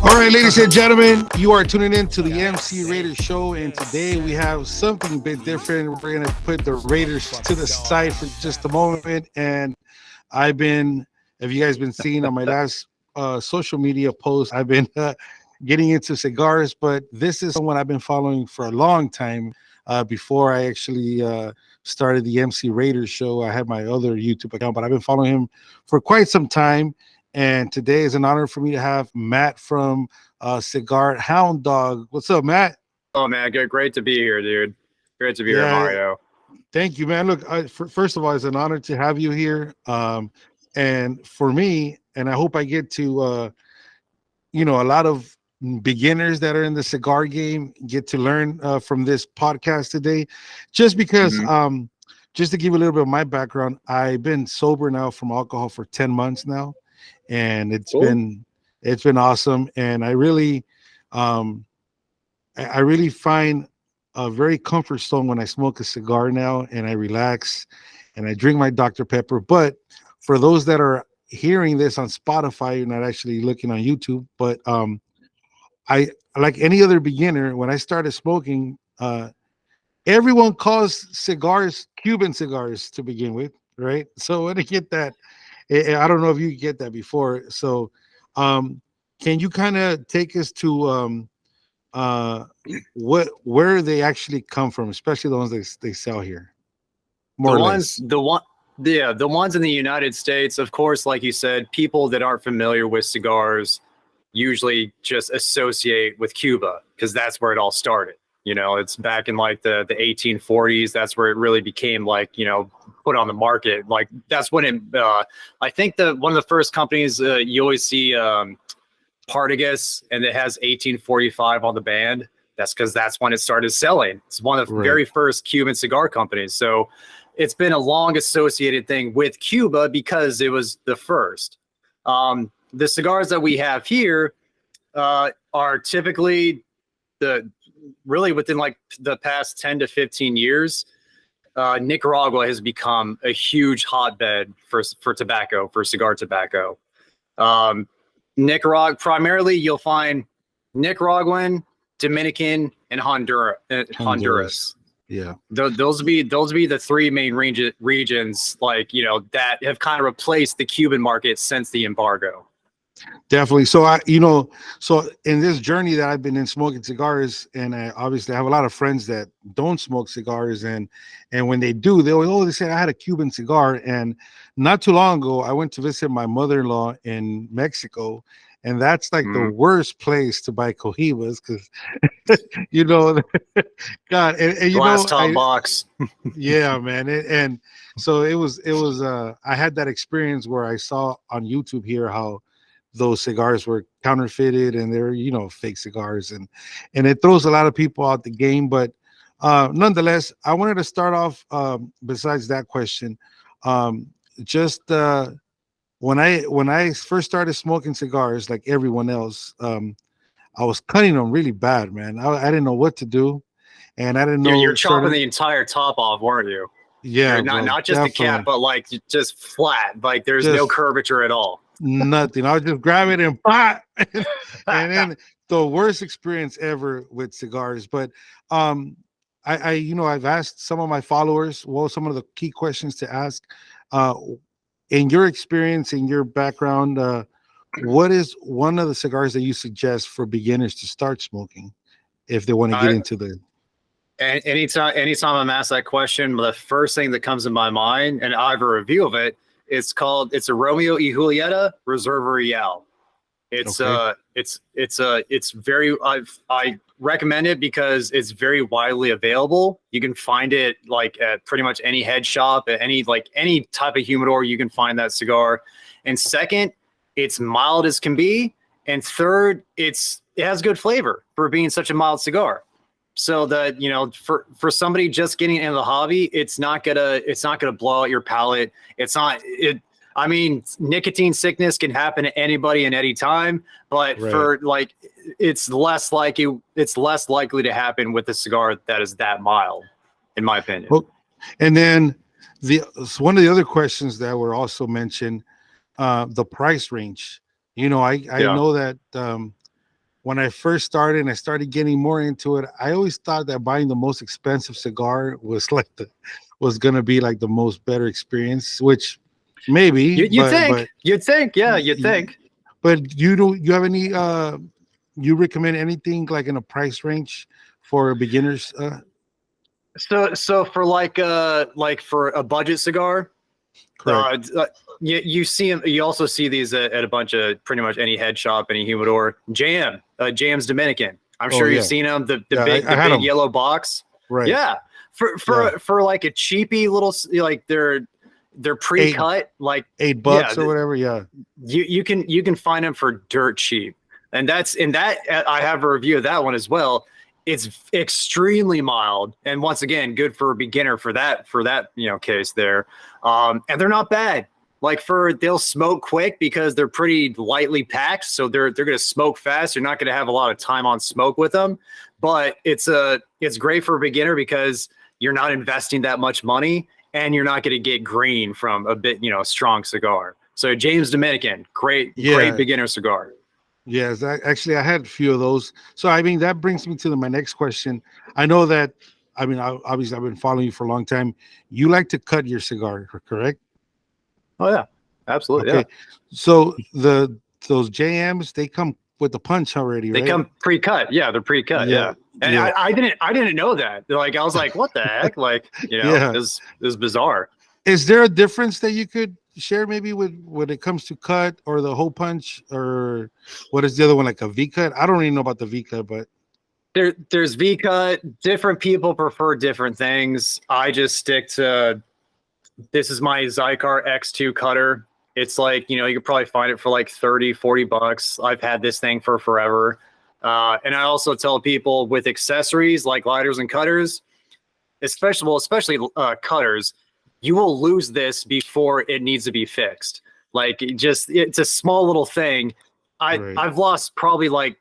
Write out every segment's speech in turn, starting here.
All right, ladies and gentlemen, you are tuning in to the MC Raiders show, and today we have something a bit different. We're going to put the Raiders to the side for just a moment, and have you guys been seeing on my last social media post, I've been getting into cigars, but this is someone I've been following for a long time. Before I actually started the MC Raiders show, I had my other YouTube account, but I've been following him for quite some time. And today is an honor for me to have Matt from Cigar Hound Dog. What's up, Matt? Oh man, good, great to be here, dude. Great to be here, Yeah, Mario. thank you, man. Look, first of all, it's an honor to have you here. And for me, and I hope I get to, a lot of beginners that are in the cigar game get to learn from this podcast today. Just because, just to give you a little bit of my background, I've been sober now from alcohol for 10 months now. And it's been awesome, and I really find a very comfort zone when I smoke a cigar now, and I relax and I drink my Dr. Pepper. But for those that are hearing this on Spotify, you're not actually looking on YouTube, but I, like any other beginner, when I started smoking, everyone calls cigars Cuban cigars to begin with, right? So when I get that, I don't know if you get that before. So, can you kind of take us to where they actually come from, especially the ones they sell here? The ones in the United States, of course, like you said, people that aren't familiar with cigars usually just associate with Cuba because that's where it all started. You know, it's back in like the 1840s. That's where it really became put on the market. Like that's when it. I think one of the first companies you always see Partagas, and it has 1845 on the band. That's because that's when it started selling. It's one of the very first Cuban cigar companies. So it's been a long associated thing with Cuba because it was the first. The cigars that we have here are typically really within like the past 10 to 15 years, Nicaragua has become a huge hotbed for tobacco, for cigar tobacco. Nicaragua, primarily you'll find Nicaraguan, Dominican, and Honduras. Yeah. Those would be the three main regions that have kind of replaced the Cuban market since the embargo. Definitely. So so in this journey that I've been in smoking cigars, and I obviously have a lot of friends that don't smoke cigars, and when they do, they say I had a Cuban cigar. And not too long ago, I went to visit my mother-in-law in Mexico, and that's like the worst place to buy cohibas because God, and glass top box. Yeah, man, and so it was. I had that experience where I saw on YouTube here how those cigars were counterfeited and they're fake cigars, and it throws a lot of people out the game. But nonetheless, I wanted to start off besides that question, just when I first started smoking cigars, like everyone else, I was cutting them really bad, man. I didn't know what to do, and I didn't know. You're chopping the entire top off, weren't you? Yeah, not just the cap, but like just flat. Like there's no curvature at all. Nothing. I'll just grab it and pop. And then the worst experience ever with cigars. But I've asked some of my followers, some of the key questions to ask. In your experience, in your background, what is one of the cigars that you suggest for beginners to start smoking if they want to get into the? Anytime I'm asked that question, the first thing that comes to my mind, and I have a review of it, it's a Romeo y Julieta Reserva Real. It's very, I recommend it because it's very widely available. You can find it like at pretty much any head shop, at any type of humidor, you can find that cigar. And second, it's mild as can be. And third, it has good flavor for being such a mild cigar. So that, for somebody just getting into the hobby, it's not gonna blow out your palate. I mean, nicotine sickness can happen to anybody and any time, but it's less likely to happen with a cigar that is that mild, in my opinion. Well, and then one of the other questions that were also mentioned, the price range. I know that when I first started and I started getting more into it, I always thought that buying the most expensive cigar was like was gonna be like the most better experience, which maybe you'd think, yeah, you'd think. But you have any you recommend anything like in a price range for beginners? So for like for a budget cigar, Correct. You see them. You also see these at a bunch of pretty much any head shop, any humidor. Jam's Dominican. I'm sure you've seen them. The big yellow box. Right. Yeah. For like a cheapy little, like they're pre-cut, like $8 or whatever. Yeah. You can find them for dirt cheap, and I have a review of that one as well. It's extremely mild, and once again, good for a beginner for that case there. And they're not bad. Like they'll smoke quick because they're pretty lightly packed, so they're gonna smoke fast. You're not gonna have a lot of time on smoke with them, but it's great for a beginner because you're not investing that much money, and you're not gonna get green from a bit strong cigar. So James Dominican, great beginner cigar. Yes, actually, I had a few of those. So, I mean, that brings me to my next question. I know that, I mean, obviously, I've been following you for a long time. You like to cut your cigar, correct? Oh, yeah, absolutely. Okay. Yeah. So, those JMs, they come with the punch already, right? They come pre-cut. Yeah, they're pre-cut. Yeah. And I didn't know that. Like, I was like, what the heck? Like, this is bizarre. Is there a difference that you could share maybe with when it comes to cut or the hole punch, or what is the other one, like a V cut? I don't really know about the V cut, but there's V cut. Different people prefer different things. I just stick to, this is my Zycar X2 cutter. It's like, you could probably find it for like $30-$40. I've had this thing for forever. And I also tell people with accessories like lighters and cutters, especially cutters, you will lose this before it needs to be fixed. Like, it's a small little thing. I've lost probably like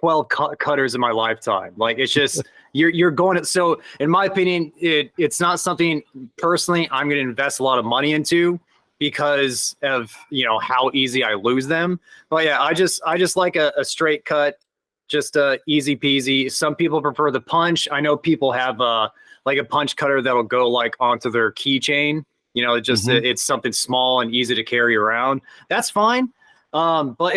12 cutters in my lifetime. Like, it's just, you're going to, so in my opinion, it's not something personally I'm going to invest a lot of money into because of, how easy I lose them. But yeah, I just like a straight cut, just easy peasy. Some people prefer the punch. I know people have like a punch cutter that'll go like onto their keychain. It's something small and easy to carry around. That's fine. But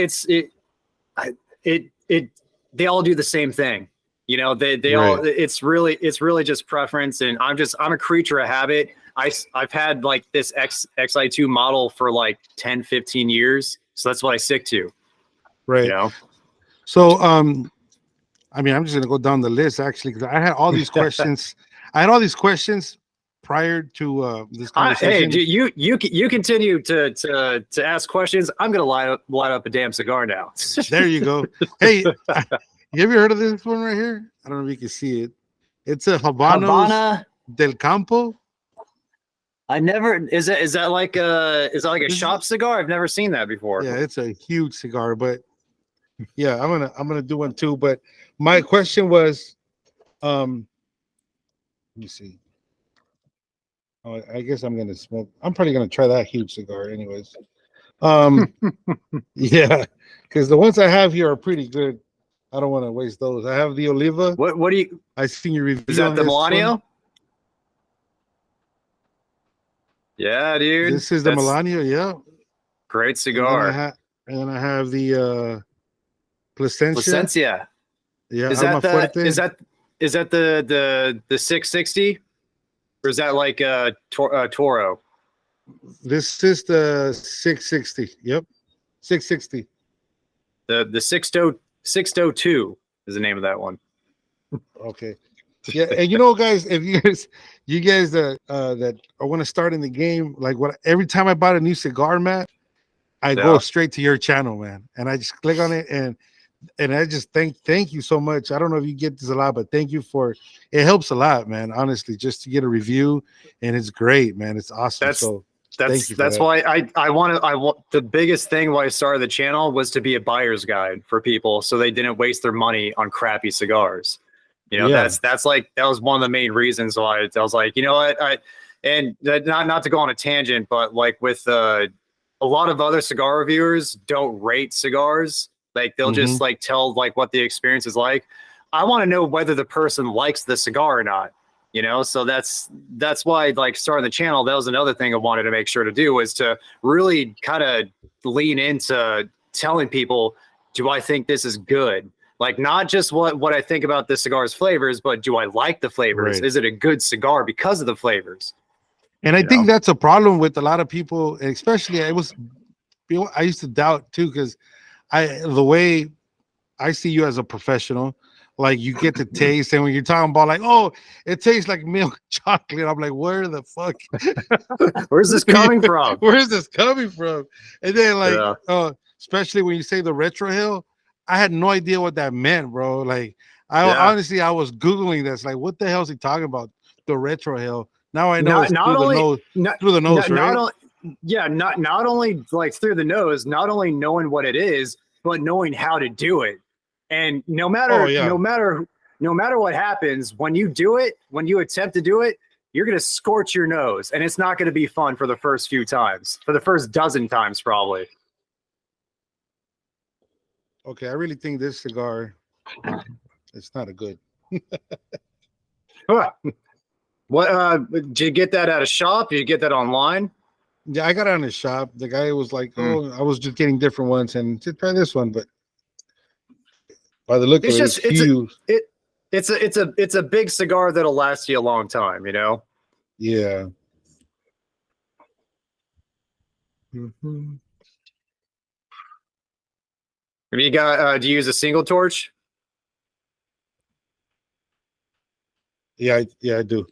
they all do the same thing. They all, it's really just preference. And I'm a creature of habit. I've had like this XI2 model for like 10-15 years. So that's what I stick to. Right. So, I mean, I'm just going to go down the list actually, because I had all these questions. Prior to this conversation. Hey, you continue to ask questions. I'm going to light up a damn cigar now. There you go. Hey, you ever heard of this one right here? I don't know if you can see it. It's a Habana del Campo. I never. Is that like a shop cigar? I've never seen that before. Yeah, it's a huge cigar, but yeah, I'm gonna do one too. But my question was, let me see. Oh, I guess I'm gonna smoke. I'm probably gonna try that huge cigar, anyways. Yeah, because the ones I have here are pretty good. I don't want to waste those. I have the Oliva. What do you? I seen your review. Is that the Milano? Yeah, dude. This is the Milano. Yeah. Great cigar. And then I have the Plasencia. Yeah. Is that the 660? Or is that like a Toro? This is the 660. Yep. 660. The 602 is the name of that one. Okay. Yeah, and guys, if you guys that want to start in the game, like every time I bought a new cigar, Matt, I go straight to your channel, man. And I just click on it and I just thank you so much. I don't know if you get this a lot, but thank you it helps a lot, man. Honestly, just to get a review, and it's great, man. It's awesome. That's why I want the biggest thing why I started the channel was to be a buyer's guide for people so they didn't waste their money on crappy cigars. That's like, that was one of the main reasons why I was like, what, and not to go on a tangent, but like with a lot of other cigar reviewers don't rate cigars. Like they'll just like tell like what the experience is like. I want to know whether the person likes the cigar or not, you know? So that's why like starting the channel, that was another thing I wanted to make sure to do, was to really kind of lean into telling people, do I think this is good? Like not just what I think about the cigar's flavors, but do I like the flavors? Right. Is it a good cigar because of the flavors? And I think that's a problem with a lot of people, especially I used to doubt too, because the way I see you as a professional, like you get the taste, and when you're talking about like, oh, it tastes like milk chocolate, I'm like, where the fuck? Where's this coming from? Where's this coming from? And then like, especially when you say the retro hill, I had no idea what that meant, bro. Like, honestly, I was Googling this, like, what the hell is he talking about? The retro hill. Now I know it's through the nose, right? Not only like through the nose, not only knowing what it is, but knowing how to do it. And no matter what happens, when you do it, when you attempt to do it, you're going to scorch your nose, and it's not going to be fun for the first few times, for the first dozen times, probably. Okay, I really think this cigar, it's not a good. What did you get that at a shop? Did you get that online? Yeah, I got it on the shop. The guy was like, "Oh, I was just getting different ones, and just try this one." But by the look of it, it's huge. It's a big cigar that'll last you a long time, you know. Yeah. Have you got? Do you use a single torch? Yeah, I do.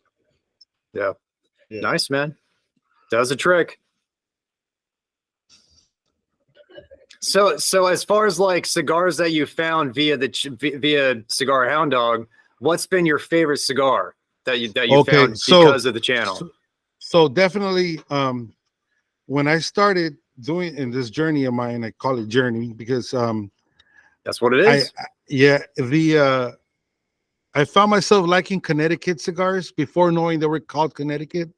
Yeah. Nice, man. Does a trick. So as far as like cigars that you found via Cigar Hound Dog, what's been your favorite cigar that you found because of the channel? So definitely, when I started doing in this journey of mine, I call it journey because that's what it is. I found myself liking Connecticut cigars before knowing they were called Connecticut.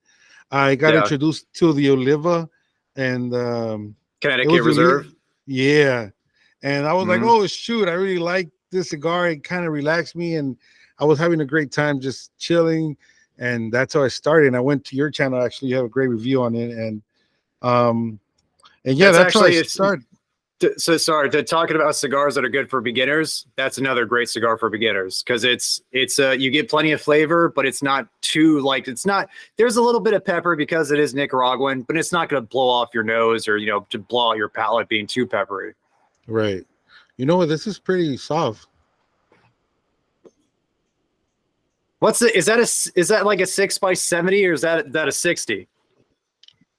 I got introduced to the Oliva and Connecticut Reserve. And I was like, oh shoot, I really like this cigar. It kind of relaxed me, and I was having a great time just chilling. And that's how I started. And I went to your channel. Actually, you have a great review on it, and that's how I started. So sorry, talking about cigars that are good for beginners. That's another great cigar for beginners because it's you get plenty of flavor, but it's not too there's a little bit of pepper because it is Nicaraguan, but it's not going to blow off your nose or to blow out your palate being too peppery. Right. You know what? This is pretty soft. Is that like a 6x70 or is that a 60?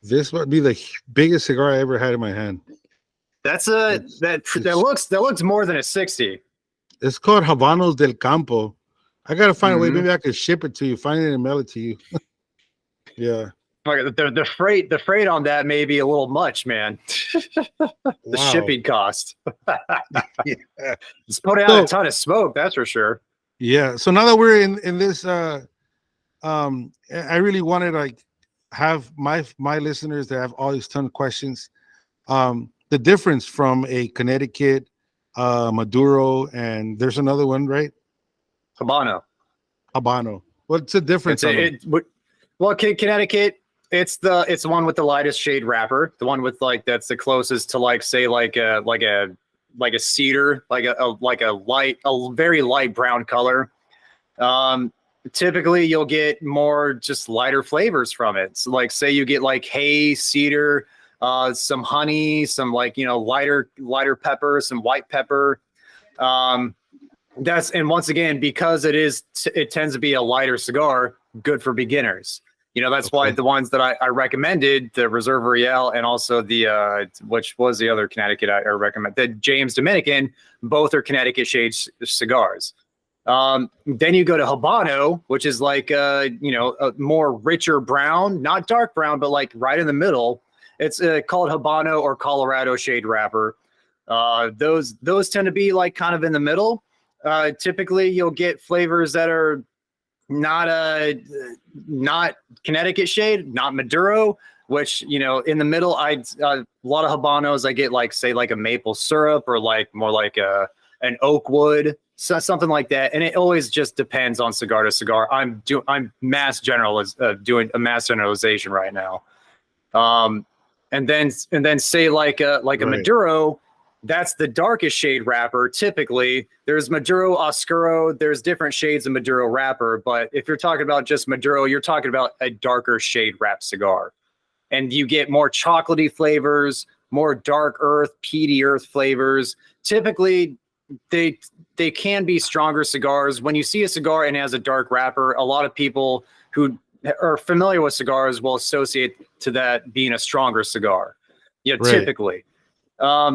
This would be the biggest cigar I ever had in my hand. That looks more than a 60. It's called Habanos del Campo. I gotta find a way. Maybe I could ship it to you, find it and mail it to you. Yeah. The freight on that may be a little much, man. The shipping cost. It's putting out a ton of smoke, that's for sure. Yeah. So now that we're in this, I really wanted to have my listeners that have all these ton of questions. The difference from a Connecticut, Maduro, and there's another one, right? Habano. What's the difference? Connecticut, it's the one with the lightest shade wrapper, the one with that's the closest to say a cedar, like a very light brown color. Typically you'll get more just lighter flavors from it. So say you get hay, cedar, some honey, some lighter pepper, some white pepper. And once again, because it tends to be a lighter cigar, good for beginners. That's why the ones that I recommended, the Reserve Royale and also the which was the other Connecticut I recommend, the James Dominican, both are Connecticut shade cigars. Then you go to Habano, which is a more richer brown, not dark brown, but right in the middle. It's called Habano or Colorado shade wrapper. Those tend to be kind of in the middle. Typically, you'll get flavors that are not Connecticut shade, not Maduro, which, in the middle, a lot of Habanos, I get like, say, like a maple syrup or like more like an oak wood, something like that. And it always just depends on cigar to cigar. I'm doing a mass generalization right now. And then say like a Maduro, that's the darkest shade wrapper. Typically, there's Maduro Oscuro. There's different shades of Maduro wrapper. But if you're talking about just Maduro, you're talking about a darker shade wrap cigar. And you get more chocolatey flavors, more dark earth, peaty earth flavors. Typically, they can be stronger cigars. When you see a cigar and it has a dark wrapper, a lot of people who are familiar with cigars will associate to that being a stronger cigar. Yeah, right. Typically.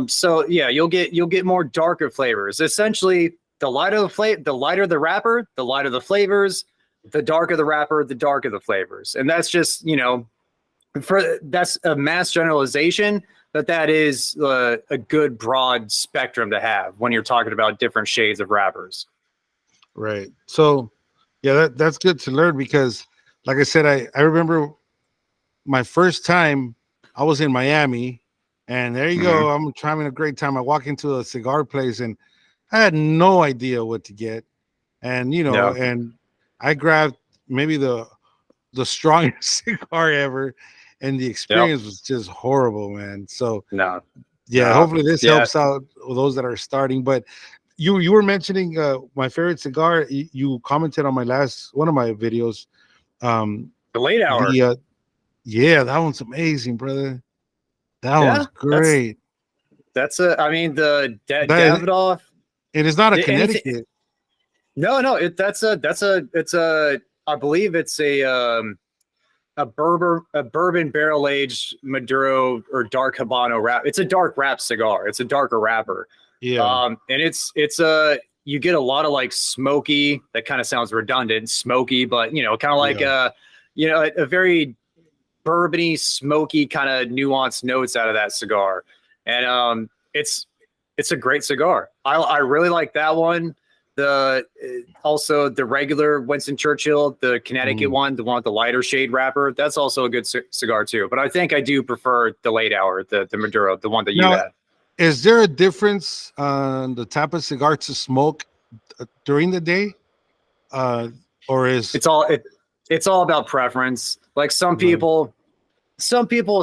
So yeah, you'll get more darker flavors. Essentially, the lighter the wrapper, the lighter the flavors. The darker the wrapper, the darker the flavors. And that's just, that's a mass generalization, but that is a good broad spectrum to have when you're talking about different shades of wrappers. Right. So yeah, that's good to learn, because like I said, I remember my first time I was in Miami, and there you go. I'm having a great time. I walk into a cigar place and I had no idea what to get. And, and I grabbed maybe the strongest cigar ever, and the experience was just horrible, man. So hopefully this helps out those that are starting. But you were mentioning my favorite cigar. You commented on one of my videos. The late hour. That one's amazing, brother. That one's great. That's the Davidoff. It is not a Connecticut. No, I believe it's a bourbon barrel aged Maduro or dark Habano wrap. It's a dark wrap cigar. It's a darker wrapper. Yeah. And it's you get a lot of like smoky. That kind of sounds redundant, smoky, but kind of like a very bourbony, smoky kind of nuanced notes out of that cigar. And it's a great cigar. I really like that one. Also the regular Winston Churchill, the Connecticut one, the one with the lighter shade wrapper, that's also a good cigar too. But I think I do prefer the late hour, the Maduro, the one that you had. Is there a difference on the type of cigar to smoke during the day, or is it's all about preference? Like some people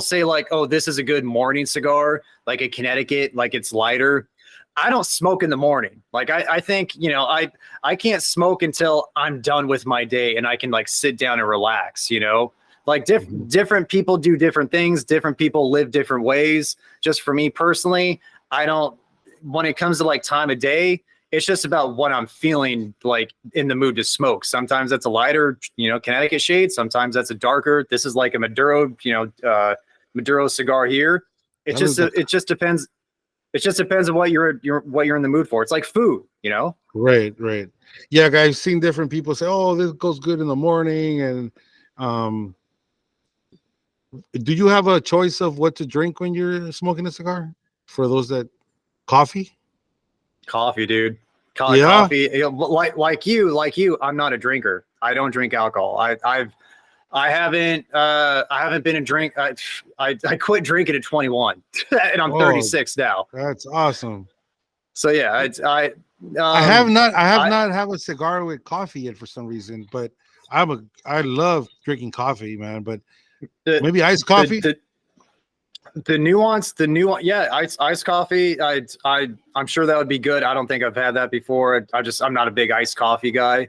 say like, oh, this is a good morning cigar, like a Connecticut, like it's lighter. I don't smoke in the morning. Like I think, I can't smoke until I'm done with my day and I can like sit down and relax, like different people do different things. Different people live different ways. Just for me personally, when it comes to like time of day, it's just about what I'm feeling like in the mood to smoke. Sometimes that's a lighter, Connecticut shade. Sometimes that's a darker. This is like a Maduro, Maduro cigar here. It just depends. It just depends on what you're in the mood for. It's like food, Right. Yeah, guys, I've seen different people say, "Oh, this goes good in the morning." And do you have a choice of what to drink when you're smoking a cigar? For those that coffee, dude, coffee. Like you, I'm not a drinker. I don't drink alcohol. I haven't been a drink. I quit drinking at 21 and I'm 36 now. That's awesome. So yeah, I have not have a cigar with coffee yet for some reason, but I love drinking coffee, man. But maybe iced coffee. The nuance, iced coffee. I'm sure that would be good. I don't think I've had that before. I'm not a big iced coffee guy,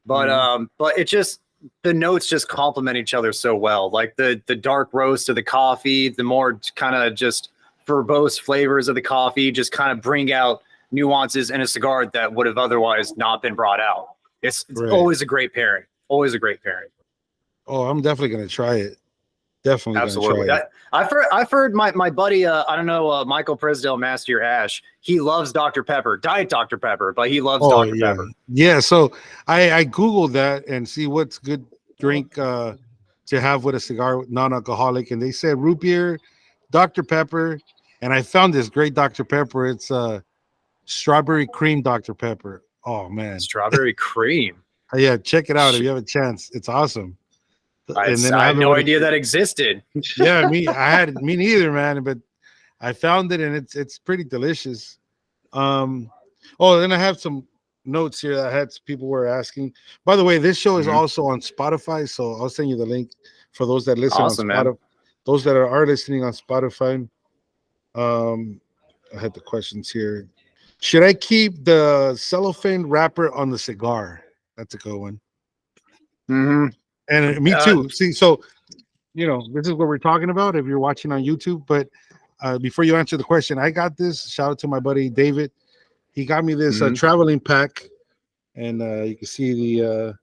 but it just, the notes just complement each other so well. Like the dark roast of the coffee, the more kind of just verbose flavors of the coffee just kind of bring out nuances in a cigar that would have otherwise not been brought out. It's always a great pairing. Always a great pairing. Oh, I'm definitely going to try it. Definitely. Absolutely. I've heard my buddy, Michael Presdell, Master Your Ash, he loves Dr. Pepper, Diet Dr. Pepper, but he loves Dr. Pepper. Yeah. So I Googled that and see what's good drink to have with a cigar, non-alcoholic. And they said root beer, Dr. Pepper. And I found this great Dr. Pepper. It's strawberry cream Dr. Pepper. Oh man. Strawberry cream. Yeah. Check it out if you have a chance. It's awesome. I had no idea that existed. Yeah, me neither, man. But I found it, and it's pretty delicious. Then I have some notes here that I had people were asking. By the way, this show is also on Spotify, so I'll send you the link for those that listen on Spotify. Man. Those that are listening on Spotify. I had the questions here. Should I keep the cellophane wrapper on the cigar? That's a good one. And me too. See, so this is what we're talking about if you're watching on YouTube. But before you answer the question, I got this. Shout out to my buddy David. He got me this traveling pack, and you can see the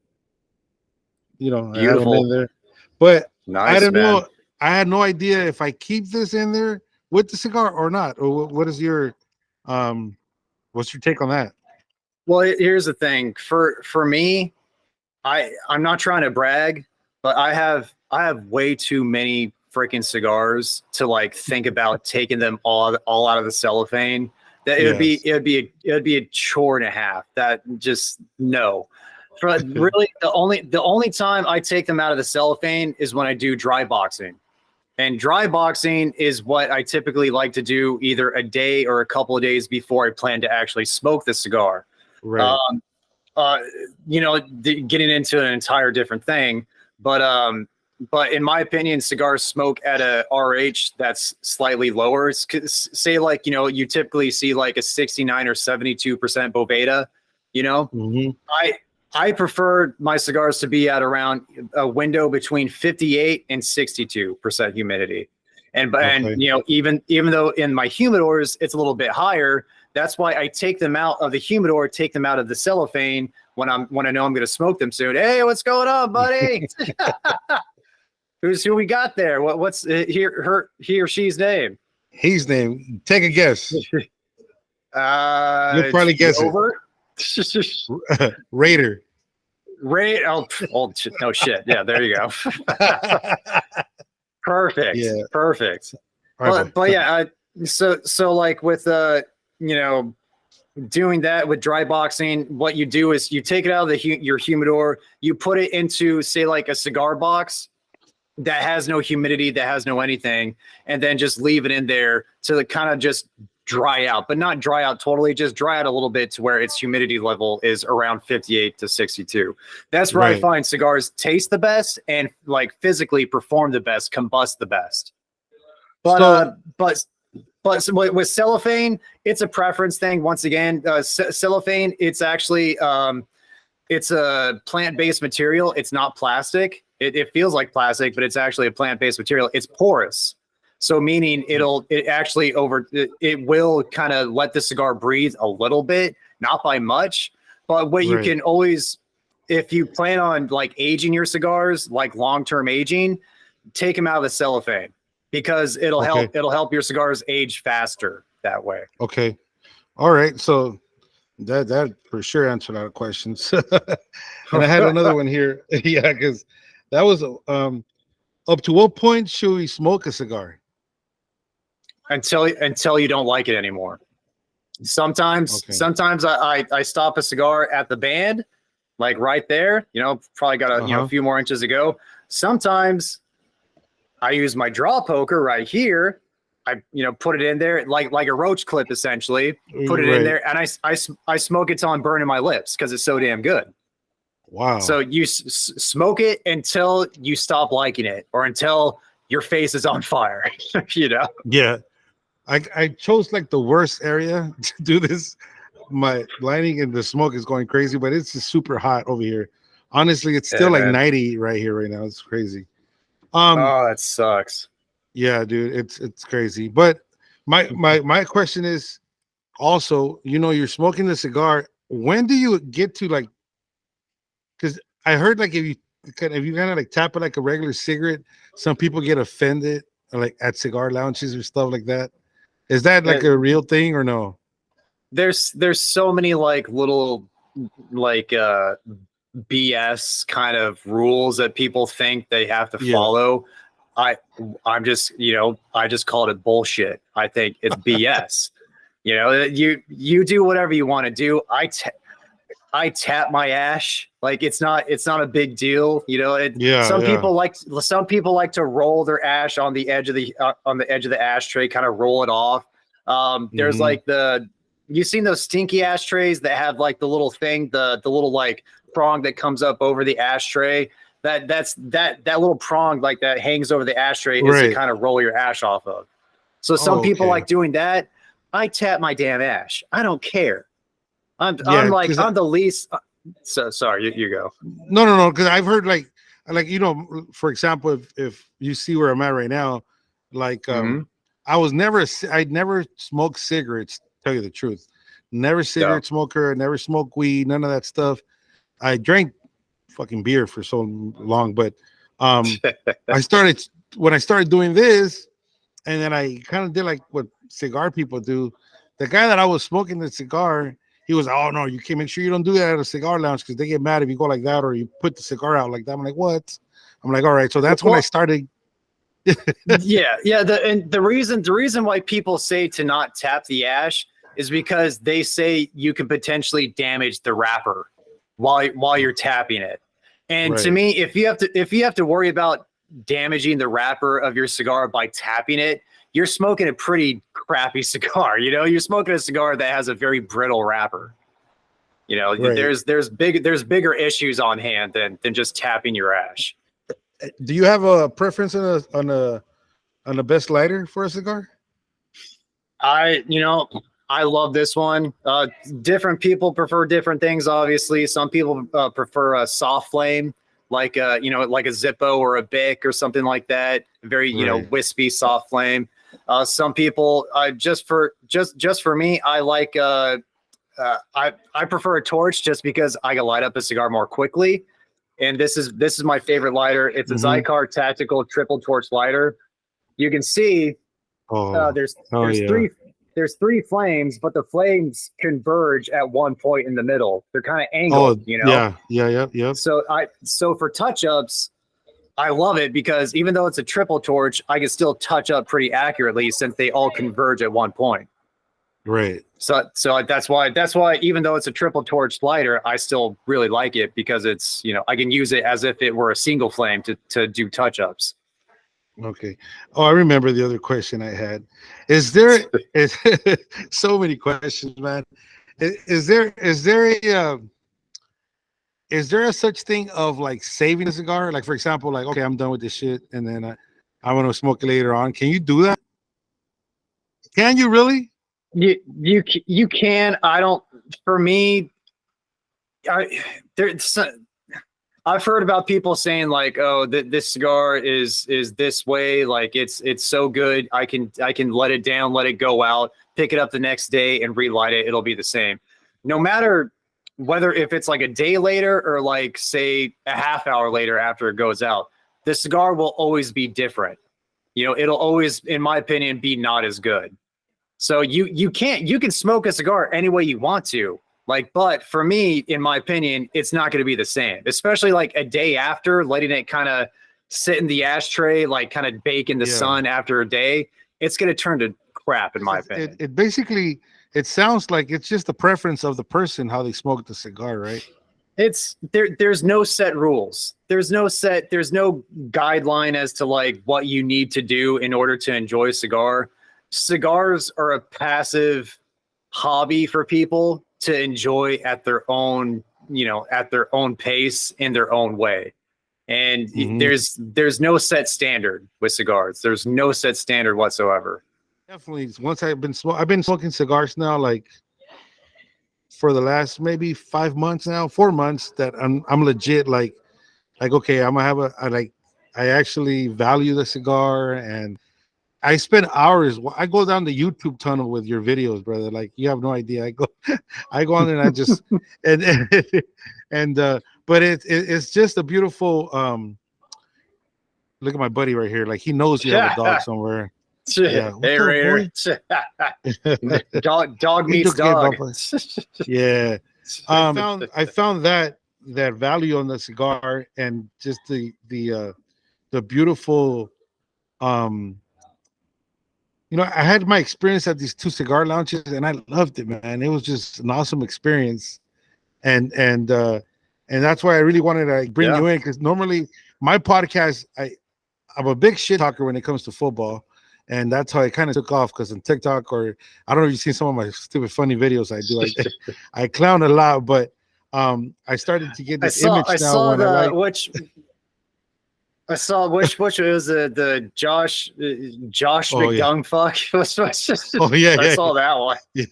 beautiful in there. But nice, I don't know. I had no idea if I keep this in there with the cigar or not. Or what is your what's your take on that? Well, here's the thing. For me, I'm not trying to brag, but I have way too many freaking cigars to like think about taking them all out of the cellophane. That it'd be a chore and a half. That just no. Really, the only time I take them out of the cellophane is when I do dry boxing. And dry boxing is what I typically like to do either a day or a couple of days before I plan to actually smoke the cigar. Right. Getting into an entire different thing. But in my opinion, cigars smoke at a RH that's slightly lower. Say like, you typically see like a 69 or 72% Boveda, I prefer my cigars to be at around a window between 58 and 62% humidity. And even though in my humidors, it's a little bit higher, that's why I take them out of the humidor, take them out of the cellophane when I know I'm going to smoke them soon. Hey, what's going on, buddy? Who we got there? What's he or she's name? His name. Take a guess. You'll probably guess over. Raider. Oh, no shit. Yeah, there you go. Perfect. Yeah. Perfect. But yeah, so like with doing that with dry boxing, what you do is you take it out of your humidor, you put it into say like a cigar box that has no humidity, that has no anything, and then just leave it in there to kind of just dry out, but not dry out totally, just dry out a little bit to where its humidity level is around 58 to 62. That's where I find cigars taste the best and like physically perform the best, combust the best. But with cellophane, it's a preference thing. Once again, cellophane, it's actually it's a plant-based material. It's not plastic. It feels like plastic, but it's actually a plant-based material. It's porous. So meaning it will kind of let the cigar breathe a little bit, not by much, but what you can always, if you plan on like aging your cigars, like long-term aging, take them out of the cellophane because it'll help your cigars age faster that way. Okay. All right. So that for sure answered a lot of questions. And I had another one here. Yeah, because that was up to what point should we smoke a cigar? Until you don't like it anymore. Sometimes I stop a cigar at the band, like right there, probably got a few more inches to go. Sometimes I use my draw poker right here. I put it in there like a roach clip essentially, put it in there, and I smoke it till I'm burning my lips because it's so damn good. Wow. So you smoke it until you stop liking it or until your face is on fire, Yeah. I chose like the worst area to do this. My lighting and the smoke is going crazy, but it's just super hot over here. Honestly, it's still like 90 right here right now. It's crazy. Oh, that sucks. Yeah, dude, it's crazy. But my question is also, you're smoking the cigar. When do you get to like? Because I heard like if you kind of like tap it like a regular cigarette, some people get offended, like at cigar lounges or stuff like that. Is that like a real thing or no? There's so many like little like BS kind of rules that people think they have to follow. I'm just I just called it bullshit. I think it's BS. You do whatever you want to do. I tap my ash. Like it's not a big deal, you know. Some people like to roll their ash on the edge of the ashtray, kind of roll it off. There's like you've seen those stinky ashtrays that have like the little thing, the little like prong that comes up over the ashtray. That little prong like that hangs over the ashtray is to kind of roll your ash off of. So some people like doing that. I tap my damn ash. I don't care. I'm the least. So sorry, you go. No. Because I've heard like you know, for example, if you see where I'm at right now, like I'd never smoked cigarettes. Tell you the truth, never cigarette smoker, never smoked weed, none of that stuff. I drank fucking beer for so long, but I started doing this, and then I kind of did like what cigar people do. The guy that I was smoking the cigar, he was, oh no, you can't, make sure you don't do that at a cigar lounge because they get mad if you go like that or you put the cigar out like that. I'm like, what? I'm like, all right. So that's when I started. The reason why people say to not tap the ash is because they say you can potentially damage the wrapper while you're tapping it. And to me, if you have to worry about damaging the wrapper of your cigar by tapping it, you're smoking a pretty crappy cigar. You know, you're smoking a cigar that has a very brittle wrapper. You know, there's bigger issues on hand than just tapping your ash. Do you have a preference on a best lighter for a cigar? I love this one. Different people prefer different things. Obviously, some people prefer a soft flame, like like a Zippo or a Bic or something like that. Very wispy soft flame. Some people just for me, I like I prefer a torch just because I can light up a cigar more quickly. And this is my favorite lighter. It's a Cigar Tactical Triple Torch lighter. You can see there's three flames, but the flames converge at one point in the middle. They're kind of angled, you know? Yeah. So for touch-ups, I love it because even though it's a triple torch, I can still touch up pretty accurately since they all converge at one point. Right. So that's why even though it's a triple torch lighter, I still really like it because it's, I can use it as if it were a single flame to do touch-ups. Okay. Oh, I remember the other question I had. Is there so many questions, man? Is there a such thing of like saving a cigar? Like, for example, like, okay, I'm done with this shit, and then I want to smoke it later on. Can you do that? Can you really? You can. I don't. For me, I've heard about people saying like, oh, this cigar is this way. Like it's so good. I can let it down, let it go out, pick it up the next day and relight it. It'll be the same. No matter whether if it's like a day later or like say a half hour later after it goes out, the cigar will always be different. It'll always, in my opinion, be not as good. So you can smoke a cigar any way you want to. But for me, in my opinion, it's not going to be the same, especially like a day after, letting it kind of sit in the ashtray, like kind of bake in the sun after a day. It's going to turn to crap, in my opinion. It basically, it sounds like it's just the preference of the person, how they smoke the cigar, right? It's there's no set rules. There's no guideline as to like what you need to do in order to enjoy a cigar. Cigars are a passive hobby for people to enjoy at their own pace in their own way. And there's no set standard with cigars. There's no set standard whatsoever. Definitely. Once I've been smoking cigars now, like for the last maybe 5 months now, 4 months, that I'm legit like, okay, I'm gonna have I actually value the cigar, and I spend hours. I go down the YouTube tunnel with your videos, brother. Like, you have no idea. I go on there and I just but it's just a beautiful. Look at my buddy right here. Like, he knows you have a dog somewhere. Yeah. Hey, Raider. dog meets dog. Yeah. I found that value on the cigar, and just the beautiful I had my experience at these 2 cigar lounges, and I loved it, man. It was just an awesome experience. and that's why I really wanted to bring you in, because normally my podcast, I'm a big shit talker when it comes to football, and that's how I kind of took off. Because on TikTok, or I don't know if you've seen some of my stupid funny videos I do, I clown a lot, but I started to get this image now. I saw which was the Josh McDung fuck. I saw that one. Yeah.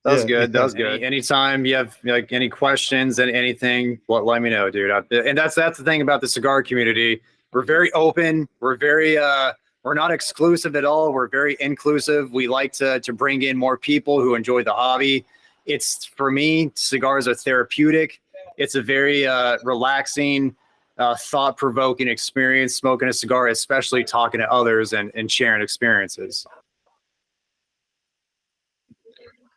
That was good. That was good. Anytime you have like any questions and anything, let me know, dude. And that's the thing about the cigar community. We're very open. We're very we're not exclusive at all. We're very inclusive. We like to bring in more people who enjoy the hobby. It's, for me, cigars are therapeutic. It's a very relaxing, thought-provoking experience smoking a cigar, especially talking to others and sharing experiences.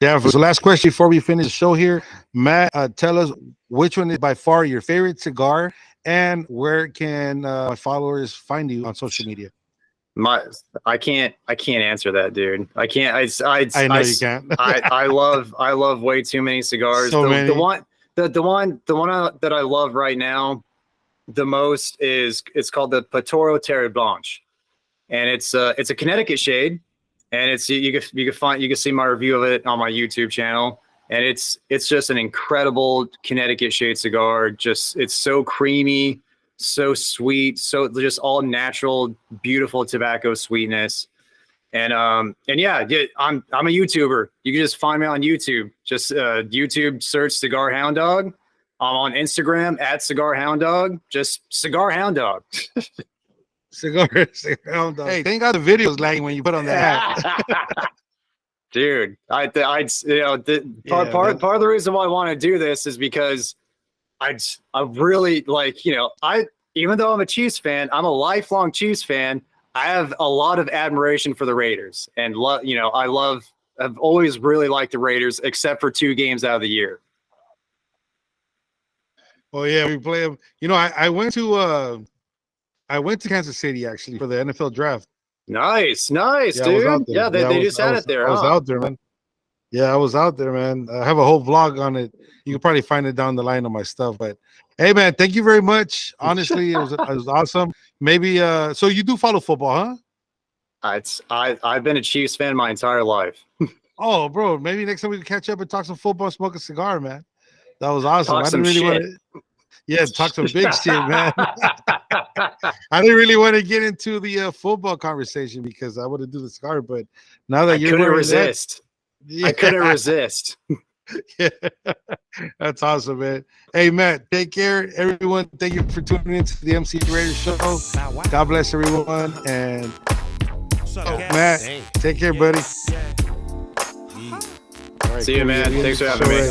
Yeah, so last question before we finish the show here, Matt, tell us which one is by far your favorite cigar, and where can my followers find you on social media? I can't answer that, dude. I can't. I know you can't. I love way too many cigars. So many. The one that I love right now the most it's called the Patoro Terre Blanche, and it's a Connecticut shade. And you can see my review of it on my YouTube channel, and it's just an incredible Connecticut shade cigar. It's so creamy, so sweet, so just all natural, beautiful tobacco sweetness. And yeah, I'm a YouTuber. You can just find me on YouTube. Just YouTube search Cigar Hound Dog. I'm on Instagram at Cigar Hound Dog. Just Cigar Hound Dog. Cigar Hound Dog. Hey, thank God the videos lagging when you put on the hat. Dude, part of the reason why I want to do this is because I really like, even though I'm a Chiefs fan, I'm a lifelong Chiefs fan. I have a lot of admiration for the Raiders, and I've always really liked the Raiders, except for 2 games out of the year. Oh yeah, we play them. I went to Kansas City actually for the NFL draft. Nice, dude. Yeah, they just had it there. I was out there, man. Yeah, I was out there, man. I have a whole vlog on it. You can probably find it down the line on my stuff. But hey, man, thank you very much. Honestly, it was awesome. Maybe so you do follow football, huh? I've been a Chiefs fan my entire life. Oh, bro, maybe next time we can catch up and talk some football, smoke a cigar, man. That was awesome. I didn't really want to. Yeah, talk some big shit, man. I didn't really want to get into the football conversation because I would have do the cigar, but now that you're couldn't resist. I couldn't resist. Yeah, that's awesome, man. Hey, Matt, take care, everyone. Thank you for tuning into the MC Radio Show. God bless everyone, and Matt, take care, buddy. All right, see you, man. Thanks for having me.